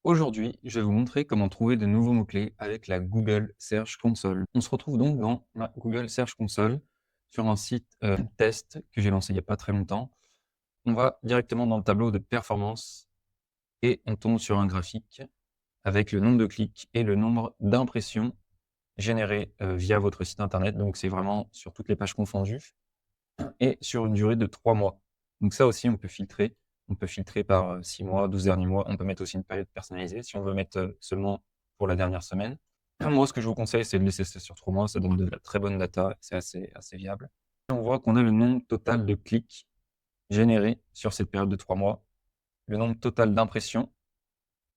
Aujourd'hui, je vais vous montrer comment trouver de nouveaux mots-clés avec la Google Search Console. On se retrouve donc dans ma Google Search Console sur un site test que j'ai lancé il n'y a pas très longtemps. On va directement dans le tableau de performance et on tombe sur un graphique avec le nombre de clics et le nombre d'impressions générées via votre site internet. Donc c'est vraiment sur toutes les pages confondues et sur une durée de 3 mois. Donc ça aussi, on peut filtrer. On peut filtrer par 6 mois, 12 derniers mois. On peut mettre aussi une période personnalisée si on veut mettre seulement pour la dernière semaine. Moi, ce que je vous conseille, c'est de laisser ça sur 3 mois. Ça donne de la très bonne data. C'est assez viable. Et on voit qu'on a le nombre total de clics générés sur cette période de 3 mois. Le nombre total d'impressions.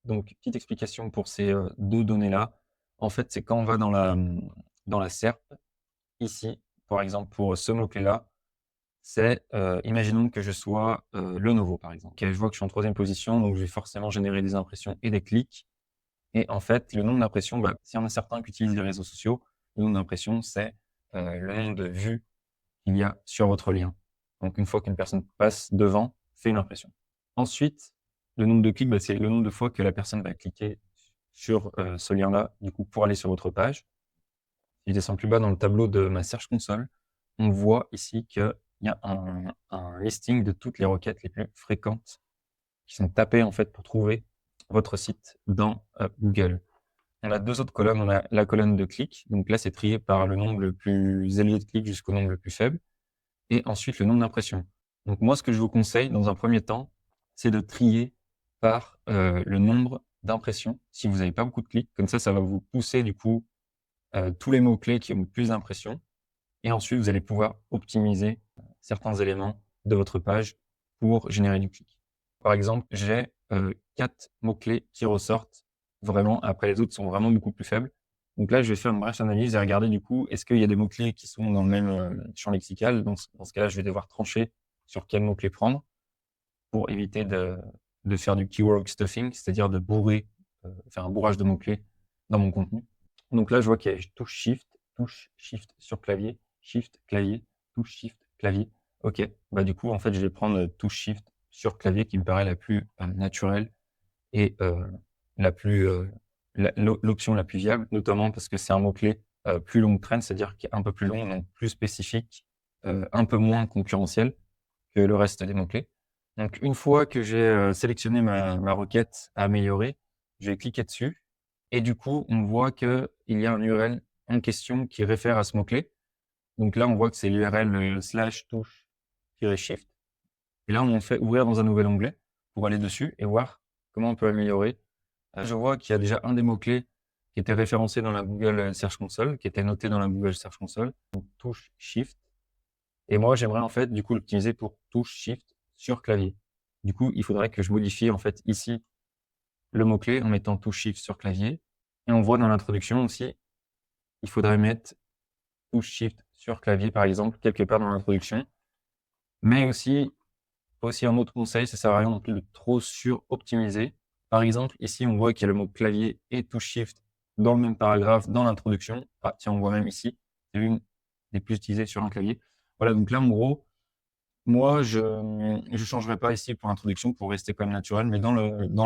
Donc, petite explication pour ces deux données-là. En fait, c'est quand on va dans la SERP, ici, par exemple, pour ce mot-clé-là, c'est, imaginons que je sois, Lenovo, par exemple. OK, je vois que je suis en 3e position, donc je vais forcément générer des impressions et des clics et en fait, le nombre d'impressions, bah, s'il y en a certains qui utilisent les réseaux sociaux, le nombre d'impressions, c'est, le nombre de vues qu'il y a sur votre lien. Donc une fois qu'une personne passe devant, fait une impression. Ensuite, le nombre de clics, bah, c'est le nombre de fois que la personne va cliquer sur, ce lien-là, du coup, pour aller sur votre page. Si je descends plus bas dans le tableau de ma Search Console, on voit ici qu'il y a un listing de toutes les requêtes les plus fréquentes qui sont tapées en fait pour trouver votre site dans Google. On a deux autres colonnes. On a la colonne de clics. Donc là, c'est trié par le nombre le plus élevé de clics jusqu'au nombre le plus faible. Et ensuite, le nombre d'impressions. Donc moi, ce que je vous conseille dans un premier temps, c'est de trier par le nombre d'impressions. Si vous n'avez pas beaucoup de clics, comme ça va vous pousser du coup tous les mots-clés qui ont le plus d'impressions. Et ensuite, vous allez pouvoir optimiser certains éléments de votre page pour générer du clic. Par exemple, j'ai 4 mots-clés qui ressortent vraiment. Après, les autres sont vraiment beaucoup plus faibles. Donc là, je vais faire une brèche analyse et regarder du coup, est-ce qu'il y a des mots-clés qui sont dans le même champ lexical. Dans ce cas-là, je vais devoir trancher sur quel mot-clé prendre pour éviter de faire du keyword stuffing, c'est-à-dire de bourrer, faire un bourrage de mots-clés dans mon contenu. Donc là, je vois qu'il y a touche Shift sur clavier, Shift, clavier, touche Shift, clavier. OK, bah du coup, en fait, je vais prendre touche Shift sur clavier qui me paraît la plus naturelle et la plus l'option la plus viable, notamment parce que c'est un mot-clé plus long traîne, c'est-à-dire qui est un peu plus long, donc plus spécifique, un peu moins concurrentiel que le reste des mots-clés. Donc une fois que j'ai sélectionné ma requête à améliorer, je vais cliquer dessus et du coup, on voit qu'il y a un URL en question qui réfère à ce mot-clé. Donc là, on voit que c'est l'URL slash touche-shift. Et là, on fait ouvrir dans un nouvel onglet pour aller dessus et voir comment on peut améliorer. Je vois qu'il y a déjà un des mots-clés qui était référencé dans la Google Search Console, qui était noté dans la Google Search Console, donc touche Shift. Et moi, j'aimerais en fait du coup l'optimiser pour touche Shift sur clavier. Du coup, il faudrait que je modifie en fait ici le mot-clé en mettant touche Shift sur clavier. Et on voit dans l'introduction aussi, il faudrait mettre touche Shift sur clavier par exemple quelque part dans l'introduction. Mais aussi un autre conseil, ça sert à rien non plus de trop sur-optimiser. Par exemple, ici, on voit qu'il y a le mot clavier et touche Shift dans le même paragraphe dans l'introduction. Ah, tiens, on voit même ici, c'est l'une des plus utilisées sur un clavier. Voilà, donc là, en gros, moi, je changerai pas ici pour l'introduction pour rester quand même naturel, mais dans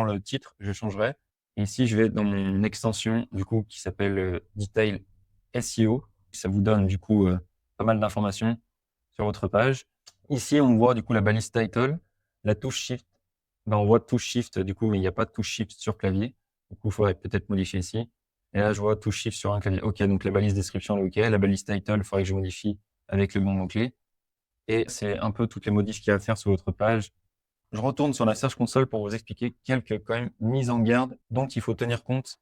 le titre, je changerai. Et ici, je vais dans mon extension, du coup, qui s'appelle Detail SEO. Ça vous donne, du coup, pas mal d'informations sur votre page. Ici, on voit, du coup, la balise title, la touche Shift. Ben, on voit touche Shift, du coup, mais il n'y a pas de touche Shift sur clavier. Du coup, il faudrait peut-être modifier ici. Et là, je vois touche Shift sur un clavier. OK, donc la balise description, OK. La balise title, il faudrait que je modifie avec le bon mot-clé. Et c'est un peu toutes les modifs qu'il y a à faire sur votre page. Je retourne sur la Search Console pour vous expliquer quelques quand même mises en garde dont il faut tenir compte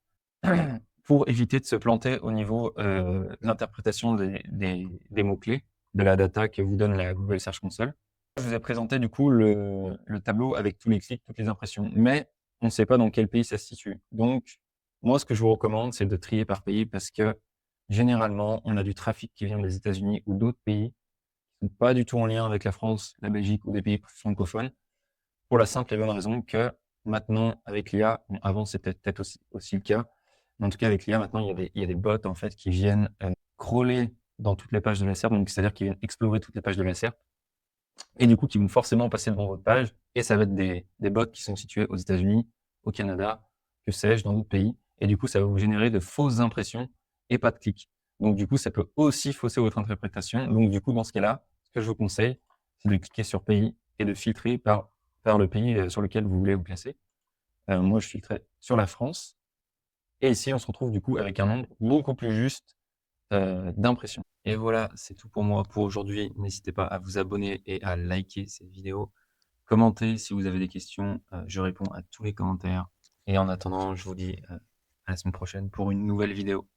pour éviter de se planter au niveau de l'interprétation des mots-clés, de la data que vous donne la Google Search Console. Je vous ai présenté du coup le tableau avec tous les clics, toutes les impressions, mais on ne sait pas dans quel pays ça se situe. Donc, moi, ce que je vous recommande, c'est de trier par pays parce que généralement, on a du trafic qui vient des États-Unis ou d'autres pays pas du tout en lien avec la France, la Belgique ou des pays francophones, pour la simple et bonne raison que maintenant, avec l'IA, bon, avant c'était peut-être aussi le cas, mais en tout cas avec l'IA, maintenant il y a des bots en fait qui viennent crawler dans toutes les pages de la SERP, donc c'est-à-dire qu'ils viennent explorer toutes les pages de la SERP, et du coup qui vont forcément passer devant votre page, et ça va être des bots qui sont situés aux États-Unis, au Canada, que sais-je, dans d'autres pays. Et du coup, ça va vous générer de fausses impressions et pas de clics. Donc du coup, ça peut aussi fausser votre interprétation. Donc du coup, dans ce cas-là, ce que je vous conseille, c'est de cliquer sur pays et de filtrer par le pays sur lequel vous voulez vous placer. Moi, je filtrais sur la France. Et ici, on se retrouve du coup avec un nombre beaucoup plus juste d'impressions. Et voilà, c'est tout pour moi pour aujourd'hui. N'hésitez pas à vous abonner et à liker cette vidéo. Commentez si vous avez des questions. Je réponds à tous les commentaires. Et en attendant, je vous dis à la semaine prochaine pour une nouvelle vidéo.